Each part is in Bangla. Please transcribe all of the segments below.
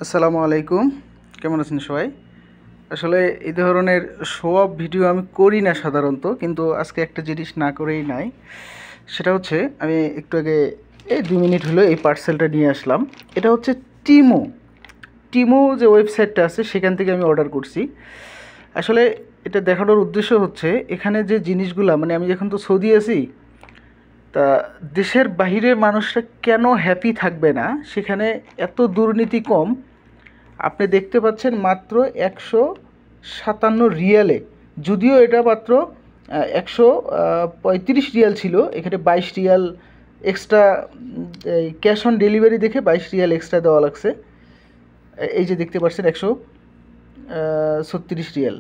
আসসালামু আলাইকুম, কেমন আছেন সবাই? আসলে এই ধরনের শো অফ ভিডিও আমি করি না সাধারণত, কিন্তু আজকে একটা জিনিস না করেই নাই। সেটা হচ্ছে আমি একটু আগে এই 2 মিনিট হলো এই পার্সেলটা নিয়ে আসলাম। এটা হচ্ছে টিমো টিমো যে ওয়েবসাইটটা আছে সেখান থেকে আমি অর্ডার করছি। আসলে এটা দেখানোর উদ্দেশ্য হচ্ছে এখানে যে জিনিসগুলা, মানে আমি এখন তো সৌদি আছি, তা দেশের বাহিরের মানুষরা কেন হ্যাপি থাকবে না? সেখানে এত দুর্নীতি কম। আপনি দেখতে পাচ্ছেন মাত্র 157 রিয়ালে, যদিও এটা মাত্র 135 রিয়াল ছিল, এখানে 22 Real extra cash on delivery দেখে 22 রিয়াল এক্সট্রা দেওয়া লাগছে। এই যে দেখতে পাচ্ছেন 136 রিয়াল,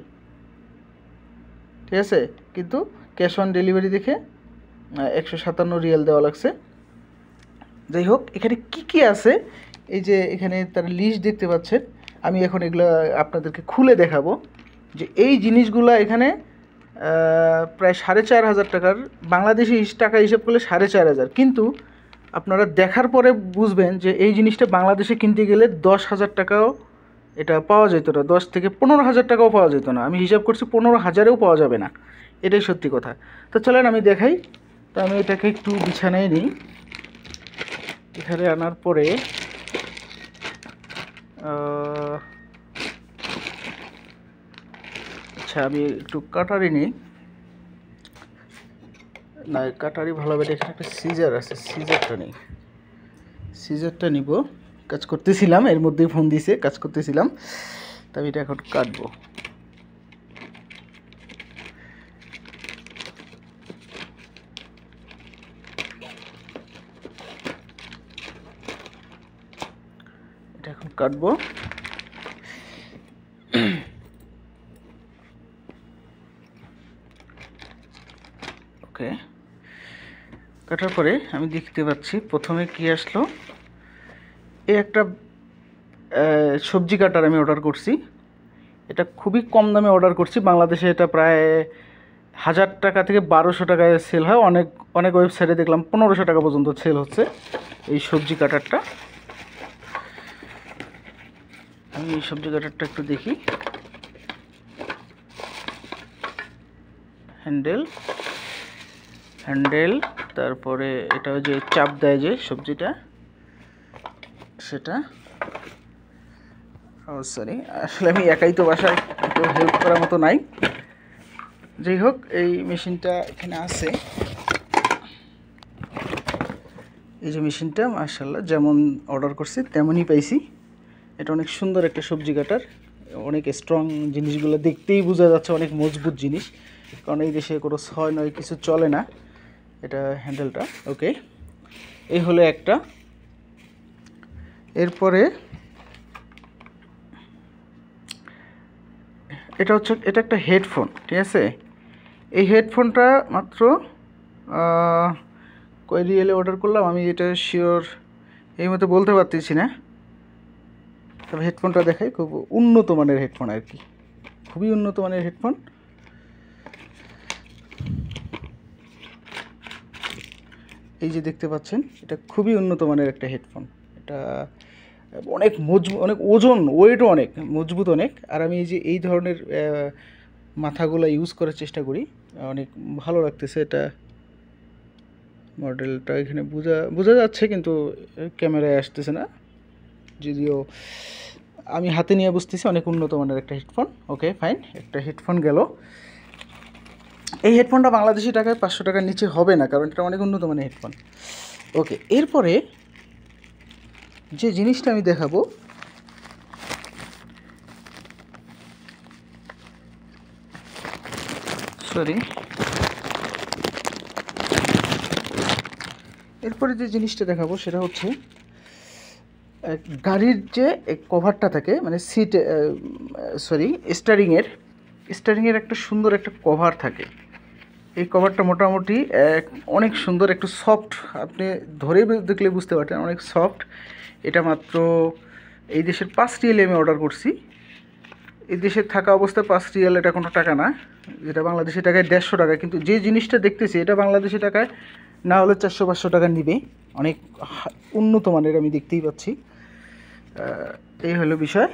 ঠিক আছে, কিন্তু ক্যাশ অন ডেলিভারি দেখে 157 রিয়াল দেওয়া লাগছে। যাই হোক, এখানে কি কি আছে, এই যে এখানে তার লিস্ট দেখতে পাচ্ছেন। আমি এখন এগুলো আপনাদেরকে খুলে দেখাবো যে এই জিনিসগুলো এখানে প্রায় 4,500 টাকার, বাংলাদেশি টাকা হিসাব করলে 4,500, কিন্তু আপনারা দেখার পরে বুঝবেন যে এই জিনিসটা বাংলাদেশে কিনতে গেলে 10,000 টাকাও এটা পাওয়া যেত না, 10 থেকে 15,000 টাকাও পাওয়া যেত না। আমি হিসাব করছি 15,000-এও পাওয়া যাবে না, এটাই সত্যি কথা। তো চলেন আমি দেখাই। তো আমি এটাকে একটু বিছানায় নিই। এখানে আনার পরে আচ্ছা, আমি একটু কাটারি নিই। না, কাটারি ভালো হবে, এখানে একটা সিজার আছে, সিজারটা নেই, সিজারটা নিব। কাজ করতেছিলাম, এর মধ্যেই ফোন দিছে, কাজ করতেছিলাম, তবে এটা এখন কাটবো। এটা এখন কাটবো। ওকে, কাটার পরে আমি দেখতে পাচ্ছি প্রথমে কি আসলো, এই একটা সবজি কাটার আমি অর্ডার করছি। এটা খুবই কম দামে অর্ডার করছি, বাংলাদেশে এটা প্রায় 1,000 টাকা থেকে 1,200 টাকায় সেল হয়। অনেক অনেক ওয়েবসাইটে দেখলাম 1,500 টাকা পর্যন্ত সেল হচ্ছে এই সবজি কাটারটা। আমি এই সবজি কাটারটা একটু দেখি। হ্যান্ডেল, তারপরে এটা যে চাপ দেয় যে সবজিটা, সেটা। সরি, আসলে আমি একাই তো বাসায়, একটু হেল্প করার মতো নাই। যাই হোক, এই মেশিনটা এখানে আছে। এই যে মেশিনটা মাশাআল্লাহ যেমন অর্ডার করছি তেমনই পাইছি। এটা অনেক সুন্দর একটা সবজি কাটার, অনেক স্ট্রং, জিনিসগুলো দেখতেই বোঝা যাচ্ছে অনেক মজবুত জিনিস, কারণ এই দেশে কোনো ছয় নয় কিছু চলে না। এটা হ্যান্ডেলটা ওকে, এই হলো একটা। এরপরে এটা একটা হেডফোন, ঠিক আছে। এই হেডফোনটা মাত্র কয় রিয়েলে অর্ডার করলাম আমি এটা শিওর এই মতো বলতে পারতেছি না, তবে হেডফোনটা দেখাই, খুব উন্নত মানের হেডফোন আর কি, খুবই উন্নত মানের হেডফোন। এই যে দেখতে পাচ্ছেন, এটা খুবই উন্নত মানের একটা হেডফোন। এটা অনেক মজবুত, অনেক ওজন, ওয়েটও অনেক মজবুত অনেক। আর আমি এই যে এই ধরনের মাথাগুলো ইউজ করার চেষ্টা করি, অনেক ভালো লাগতেছে। এটা মডেলটা এখানে বোঝা যাচ্ছে, কিন্তু ক্যামেরায় আসতেছে না, যদিও আমি হাতে নিয়ে বুঝতেছি অনেক উন্নত মানের একটা হেডফোন। ওকে ফাইন, একটা হেডফোন গেল। এই হেডফোনটা বাংলাদেশি টাকায় 500 টাকার নিচে হবে না, কারণ এটা অনেক উন্নত মানের হেডফোন। ওকে, এরপরে যে জিনিসটা আমি দেখাবো, সরি, এরপরে যে জিনিসটা দেখাবো সেটা হচ্ছে গাড়ির যে কভারটা থাকে, মানে সিট, সরি, স্টারিংয়ের একটা সুন্দর একটা কভার থাকে। এই কভারটা মোটামুটি অনেক সুন্দর, একটু সফট, আপনি ধরে দেখলে বুঝতে পারতেন, অনেক সফট। এটা মাত্র এই দেশের 5 রিয়ালে আমি অর্ডার করছি। এই দেশে থাকা অবস্থায় 5 রিয়াল এটা কোনো টাকা না, যেটা বাংলাদেশি টাকায় 150 টাকা, কিন্তু যে জিনিসটা দেখতেছি এটা বাংলাদেশি টাকায় না হলে 400-500 টাকা নিবে। অনেক উন্নত মানের আমি দেখতেই পাচ্ছি। এই হলো বিষয়।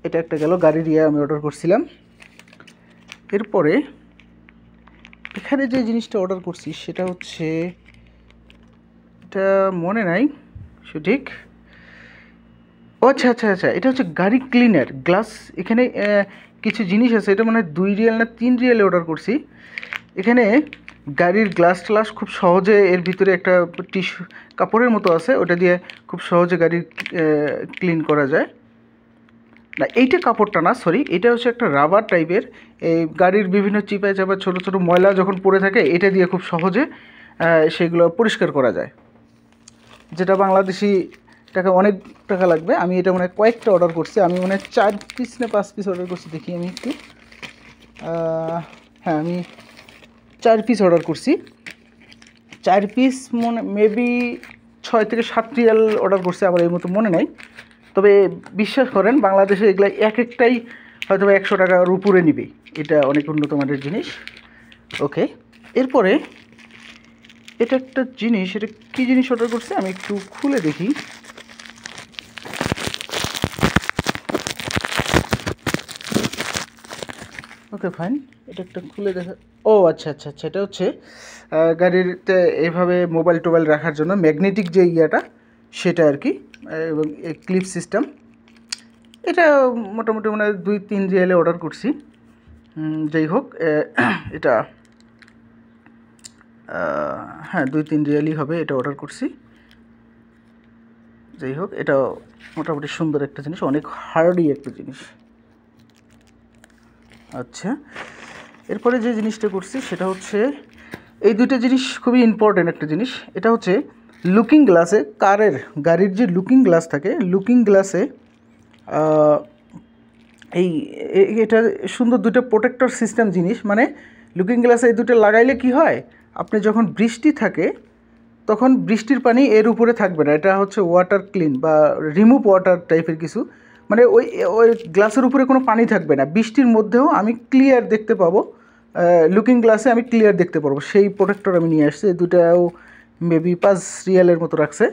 এটা একটা গেল গাড়ির আমি অর্ডার করছিলাম। এরপরে এখানে যে জিনিসটা অর্ডার করছি সেটা হচ্ছে, এটা মনে নাই সঠিক। আচ্ছা আচ্ছা আচ্ছা, এটা হচ্ছে গাড়ি ক্লিনার গ্লাস। এখানে কিছু জিনিস আছে, এটা মানে 2 রিয়াল না 3 রিয়ালে অর্ডার করছি। এখানে গাড়ির গ্লাস ট্লাস খুব সহজে, এর ভিতরে একটা টিস্যু কাপড়ের মতো আছে, ওটা দিয়ে খুব সহজে গাড়ি ক্লিন করা যায়। না, এইটা কাপড়টা না, সরি, এটা হচ্ছে একটা রাবার টাইপের। এই গাড়ির বিভিন্ন চিপায় চাপা ছোটো ছোটো ময়লা যখন পড়ে থাকে, এটা দিয়ে খুব সহজে সেগুলো পরিষ্কার করা যায়, যেটা বাংলাদেশি টাকা অনেক টাকা লাগবে। আমি এটা মানে কয়েকটা অর্ডার করছি, আমি মানে 4 পিস না 5 পিস অর্ডার করছি, দেখি আমি একটু। হ্যাঁ, আমি 4 পিস অর্ডার করছি। 4 পিস মনে মেবি 6 থেকে 7 রিয়াল অর্ডার করছে, আমার এই মতো মনে নাই। তবে বিশ্বাস করেন, বাংলাদেশে এগুলো এক একটাই হয়তো 100 টাকার উপরে নিবে, এটা অনেক উন্নত মানের জিনিস। ওকে, এরপরে এটা একটা জিনিস, এটা কী জিনিস অর্ডার করছে আমি একটু খুলে দেখি। ওকে ফাইন, এটা একটা খুলে দেখা। ও আচ্ছা আচ্ছা আচ্ছা, এটা হচ্ছে গাড়িতে এভাবে মোবাইল টোবাইল রাখার জন্য ম্যাগনেটিক যে ইয়েটা, সেটা আর কি, এবং ক্লিপ সিস্টেম। এটা মোটামুটি মানে 2-3 রিয়ালে অর্ডার করছি। যাই হোক, এটা হ্যাঁ 2-3 রিয়ালই হবে, এটা অর্ডার করছি। যাই হোক, এটা মোটামুটি সুন্দর একটা জিনিস, অনেক হার্ডি একটা জিনিস। আচ্ছা, এরপরে যে জিনিসটা করছি সেটা হচ্ছে, এই দুইটা জিনিস খুবই ইম্পর্ট্যান্ট একটা জিনিস। এটা হচ্ছে লুকিং গ্লাসে, গাড়ির যে লুকিং গ্লাস থাকে, লুকিং গ্লাসে এটা সুন্দর দুটো প্রোটেক্টর সিস্টেম জিনিস। মানে লুকিং গ্লাসে এই দুটো লাগাইলে কি হয়, আপনি যখন বৃষ্টি থাকে তখন বৃষ্টির পানি এর উপরে থাকবে না। এটা হচ্ছে ওয়াটার ক্লিন বা রিমুভ ওয়াটার টাইপের কিছু, মানে ওই ওই গ্লাসের উপরে কোনো পানি থাকবে না, বৃষ্টির মধ্যেও আমি ক্লিয়ার দেখতে পাবো। লুকিং গ্লাসে আমি ক্লিয়ার দেখতে পারবো, সেই প্রোটেক্টর আমি নিয়ে আসছি। এই দুটাও মেবি 5 রিয়ালের মতো রাখছে।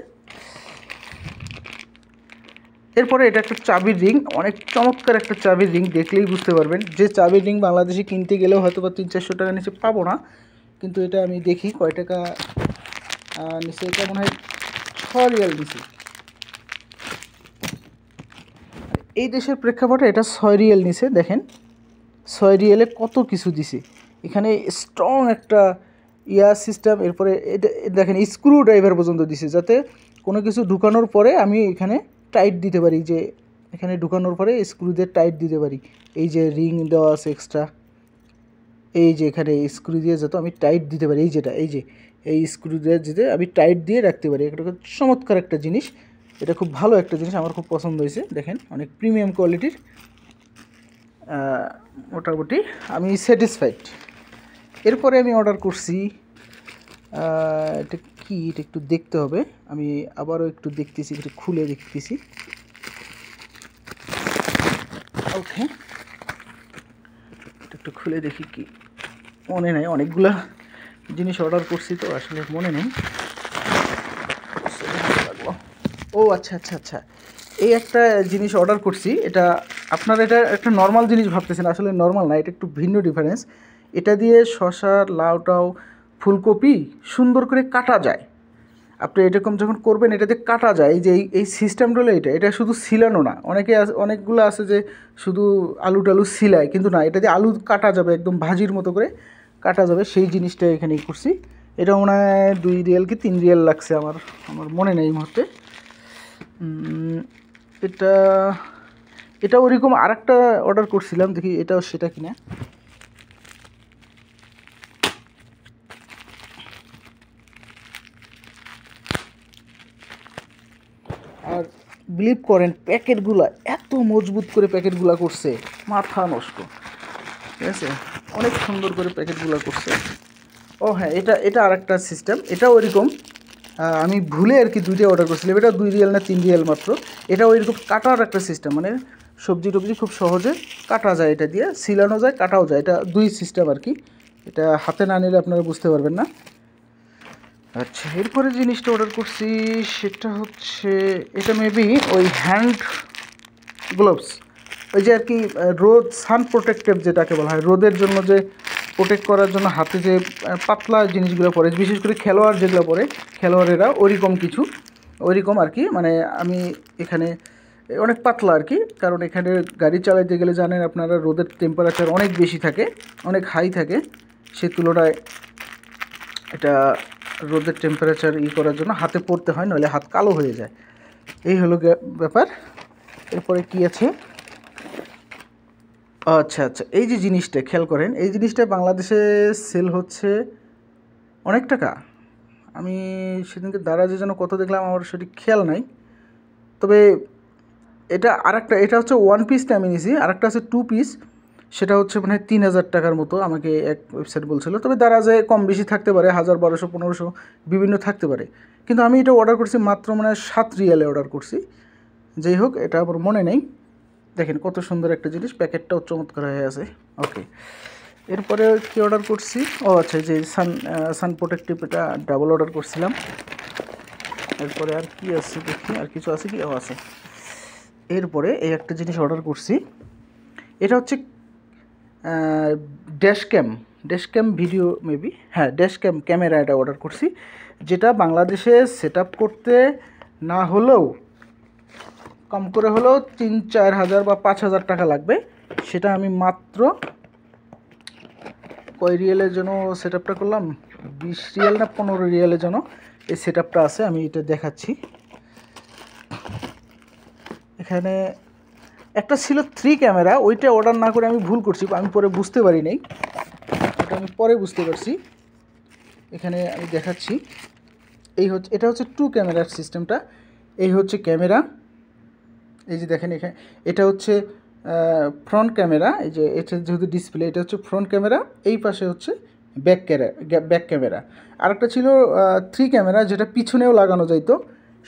এরপরে এটা একটা চাবির রিং, অনেক চমৎকার একটা চাবির রিং, দেখলেই বুঝতে পারবেন। যে চাবির রিং বাংলাদেশে কিনতে গেলেও হয়তো বা 300-400 টাকা নিচে পাবো না, কিন্তু এটা আমি দেখি কয় টাকা নিচে। এটা মনে হয় 6 রিয়াল নিচে। এই দেশের প্রেক্ষাপটে এটা 6 রিয়াল নিচে। দেখেন 6 রিয়ালে কত কিছু দিছে এখানে, স্ট্রং একটা সিস্টেম। এরপরে এটা দেখেন স্ক্রু ড্রাইভার পর্যন্ত দিছে, যাতে কোনো কিছু ঢুকানোর পরে আমি এখানে টাইট দিতে পারি। যে এখানে ঢুকানোর পরে স্ক্রু দিয়ে টাইট দিতে পারি। এই যে রিং দেওয়া আছে এক্সট্রা, এই যে এখানে স্ক্রু দিয়ে যত আমি টাইট দিতে পারি, এই স্ক্রু দিয়ে যেতে আমি টাইট দিয়ে রাখতে পারি। এটা চমৎকার একটা জিনিস, এটা খুব ভালো একটা জিনিস, আমার খুব পছন্দ হয়েছে। দেখেন অনেক প্রিমিয়াম কোয়ালিটির, মোটামুটি আমি স্যাটিসফাইড। এরপরে আমি অর্ডার করছি, এটা কি, এটা একটু দেখতে হবে, আমি আবারও একটু দেখতেছি, একটু খুলে দেখতেছি। ওকে, একটু খুলে দেখি, কি মনে নেই, অনেকগুলা জিনিস অর্ডার করছি তো আসলে মনে নেই। ও আচ্ছা আচ্ছা আচ্ছা, এই একটা জিনিস অর্ডার করছি। এটা আপনারা এটা একটা নর্মাল জিনিস ভাবতেছেন, আসলে নর্মাল না, এটা একটু ভিন্ন ডিফারেন্স। এটা দিয়ে শসা, লাউটাও, ফুলকপি সুন্দর করে কাটা যায়। আপনি এরকম যখন করবেন, এটা দিয়ে কাটা যায়। এই যে এই সিস্টেমটা হলো এটা শুধু সিলানো না, অনেকগুলো আছে যে শুধু আলু টালু সিলায়, কিন্তু না, এটা দিয়ে আলু কাটা যাবে, একদম ভাজির মতো করে কাটা যাবে, সেই জিনিসটা এখানে করছি। এটা মনে হয় 2 রিয়াল কি 3 রিয়াল লাগছে, আমার মনে নেই এই মুহূর্তে। এটা ওরকম আরেকটা অর্ডার করছিলাম, দেখি এটাও সেটা কিনা। আর বিলিভ করেন, প্যাকেটগুলো এত মজবুত করে প্যাকেটগুলো করছে, মাথা নষ্ট। ঠিক আছে, অনেক সুন্দর করে প্যাকেটগুলো করছে। ও হ্যাঁ, এটা আরেকটা সিস্টেম, এটা ওইরকম। আমি ভুলে আর কি 2টা অর্ডার করছিলাম, এটা 2 রিয়াল না 3 রিয়াল মাত্র। এটা ওইরকম কাটার একটা সিস্টেম, মানে সবজি টবজি খুব সহজে কাটা যায়, এটা দিয়ে সিলানো যায়, কাটাও যায়। এটা 2 সিস্টেম আর কি, এটা হাতে না নিলে আপনারা বুঝতে পারবেন না। আচ্ছা, এরপরে জিনিসটা অর্ডার করছি সেটা হচ্ছে এটা মেবি ওই হ্যান্ড গ্লোভস, ওই যে আর কি রোদ সান প্রোটেক্টিভ যেটাকে বলা হয়, রোদের জন্য যে প্রোটেক্ট করার জন্য হাতে যে পাতলা জিনিসগুলো পরে, বিশেষ করে খেলোয়াড় যেগুলো পরে খেলোয়াড়েরা ওইরকম কিছু, ওইরকম আর কি। মানে আমি এখানে অনেক পাতলা আর কি, কারণ এখানে গাড়ি চালাতে গেলে জানেন আপনারা রোদের টেম্পারেচার অনেক বেশি থাকে, অনেক হাই থাকে, সেই তুলনায় এটা রোদের টেম্পারেচার করার জন্য হাতে পরতে হয়, নইলে হাত কালো হয়ে যায়। এই হলো ব্যাপার। এরপরে কি আছে, আচ্ছা আচ্ছা, এই যে জিনিসটা খেয়াল করেন, এই জিনিসটা বাংলাদেশে সেল হচ্ছে অনেক টাকা। আমি সেদিনকে দারাজে যেন কত দেখলাম আমার সঠিক খেয়াল নাই, তবে এটা আরেকটা, এটা হচ্ছে 1 পিসটা আমি নিয়েছি, আরেকটা আছে 2 পিস, সেটা হচ্ছে মানে 3000 টাকার মতো আমাকে এক ওয়েবসাইট বলছিল। তবে দারাজে কম বেশি থাকতে পারে, 1000, 1200, 1500 বিভিন্ন থাকতে পারে, কিন্তু আমি এটা অর্ডার করছি মাত্র মানে 7 রিয়ালে অর্ডার করছি। যাই হোক, এটা আমার মনে নেই। দেখেন কত সুন্দর একটা জিনিস, প্যাকেটটাও চমৎকার হয়ে আছে। ওকে, এরপরে কি অর্ডার করছি, ও আচ্ছা, যে সান প্রোটেক্টিভ, এটা ডাবল অর্ডার করছিলাম। এরপরে আর কি আছে দেখি, আর কিছু আছে কি, ও আছে। এরপরে এই একটা জিনিস অর্ডার করছি, এটা হচ্ছে ড্যাশ ক্যাম ভিডিও মেবি, হ্যাঁ ড্যাশ ক্যাম ক্যামেরা, এটা অর্ডার করছি, যেটা বাংলাদেশে সেট আপ করতে না হলেও কম করে হলেও 3-4 হাজার বা 5,000 টাকা লাগবে। সেটা আমি মাত্র কয় রিয়েলের জন্য সেট আপটা করলাম, 20 রিয়েল না 15 রিয়েলের জন্য এই সেট আপটা আছে। আমি এটা দেখাচ্ছি, এখানে একটা ছিল 3 ক্যামেরা, ওইটা অর্ডার না করে আমি ভুল করছি, আমি পরে বুঝতে পারি নাই, ওটা আমি পরে বুঝতে পারছি। এখানে আমি দেখাচ্ছি, এই হচ্ছে, এটা হচ্ছে 2 ক্যামেরার সিস্টেমটা। এই হচ্ছে ক্যামেরা, এই যে দেখেন এখানে এটা হচ্ছে ফ্রন্ট ক্যামেরা, এই যে এটা যেহেতু ডিসপ্লে, এটা হচ্ছে ফ্রন্ট ক্যামেরা, এই পাশে হচ্ছে ব্যাক ক্যামেরা। আরেকটা ছিল 3 ক্যামেরা, যেটা পিছনেও লাগানো যাইতো,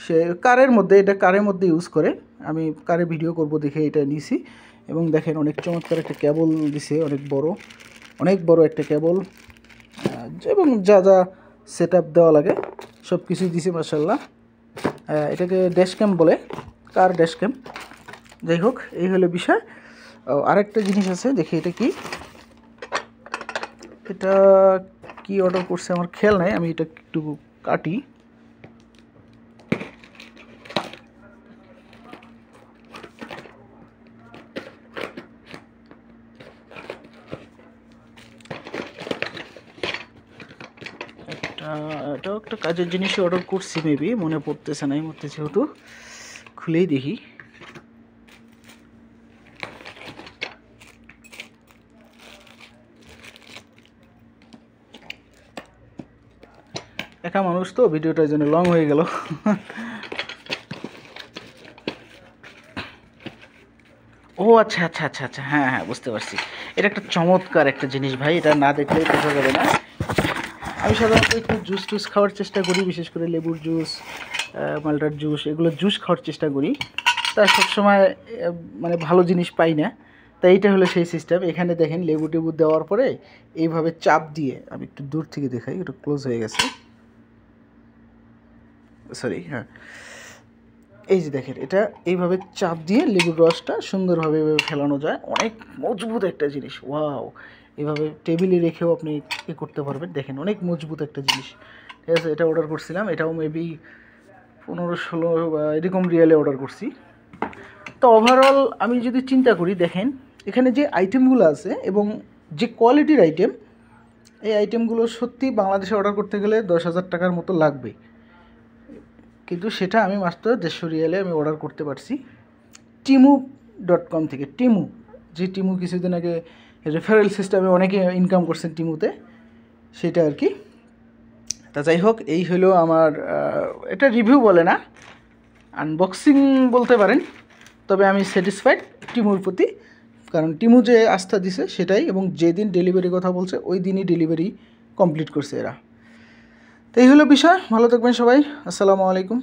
সে কারের মধ্যে, এটা কারের মধ্যে ইউজ করে। আমি কারে ভিডিও করব দেখে এটা নিয়েছি, এবং দেখেন অনেক চমৎকার একটা কেবল দিছে, অনেক বড় একটা কেবল, এবং যা যা সেট আপ দেওয়া লাগে সব কিছুই দিছে মাশাআল্লাহ। এটাকে ড্যাশ ক্যাম বলে, কার ড্যাশ ক্যাম। যাই হোক, এই হলো বিষয়। আরেকটা জিনিস আছে, দেখি এটা কি, এটা কি অর্ডার করছে আমার খেয়াল নাই, আমি এটা একটু কাটি। এটাও একটা কাজের জিনিসই অর্ডার করছি মেবি, মনে পড়তেছে না এই মুহূর্তে, যেহেতু খুলেই দেখি। একা মানুষ তো, ভিডিওটার জন্য লং হয়ে গেল। ও আচ্ছা আচ্ছা আচ্ছা আচ্ছা, হ্যাঁ হ্যাঁ, বুঝতে পারছি। এটা একটা চমৎকার একটা জিনিস ভাই, এটা না দেখলেই বোঝা যাবে না। আমি সাধারণত একটু জুস টুস খাওয়ার চেষ্টা করি, বিশেষ করে লেবুর জুস, মালটার জুস, এগুলো জুস খাওয়ার চেষ্টা করি। তা সবসময় মানে ভালো জিনিস পাই না, তাই এইটা হলো সেই সিস্টেম। এখানে দেখেন লেবু টেবু দেওয়ার পরে এইভাবে চাপ দিয়ে, আমি একটু দূর থেকে দেখাই, একটু ক্লোজ হয়ে গেছে, সরি, হ্যাঁ, এই যে দেখেন, এটা এইভাবে চাপ দিয়ে লেবুর রসটা সুন্দরভাবে এভাবে ফেলানো যায়, অনেক মজবুত একটা জিনিস। ওয়াও, এভাবে টেবিলে রেখেও আপনি করতে পারবেন, দেখেন অনেক মজবুত একটা জিনিস। ঠিক আছে, এটা অর্ডার করছিলাম, এটাও মেবি 15-16 বা এরকম রিয়েলে অর্ডার করছি। তো ওভারঅল আমি যদি চিন্তা করি, দেখেন এখানে যে আইটেমগুলো আছে এবং যে কোয়ালিটির আইটেম, এই আইটেমগুলো সত্যি বাংলাদেশে অর্ডার করতে গেলে 10,000 টাকার মতো লাগবে, কিন্তু সেটা আমি মাত্র 150 রিয়ালে আমি অর্ডার করতে পারছি timu.com থেকে। টিমু কিছুদিন আগে রেফারেল সিস্টেমে অনেকে ইনকাম করছেন টিমুতে, সেটা আর কি। তা যাই হোক, এই হলো আমার, এটা রিভিউ বলে না, আনবক্সিং বলতে পারেন। তবে আমি স্যাটিসফাইড টিমুর প্রতি, কারণ টিমু যে আস্থা দিছে সেটাই, এবং যেদিন ডেলিভারি কথা বলছে ওই দিনই ডেলিভারি কমপ্লিট করছে এরা। তো এই হলো বিষয়। ভালো থাকবেন সবাই, আসসালামু আলাইকুম।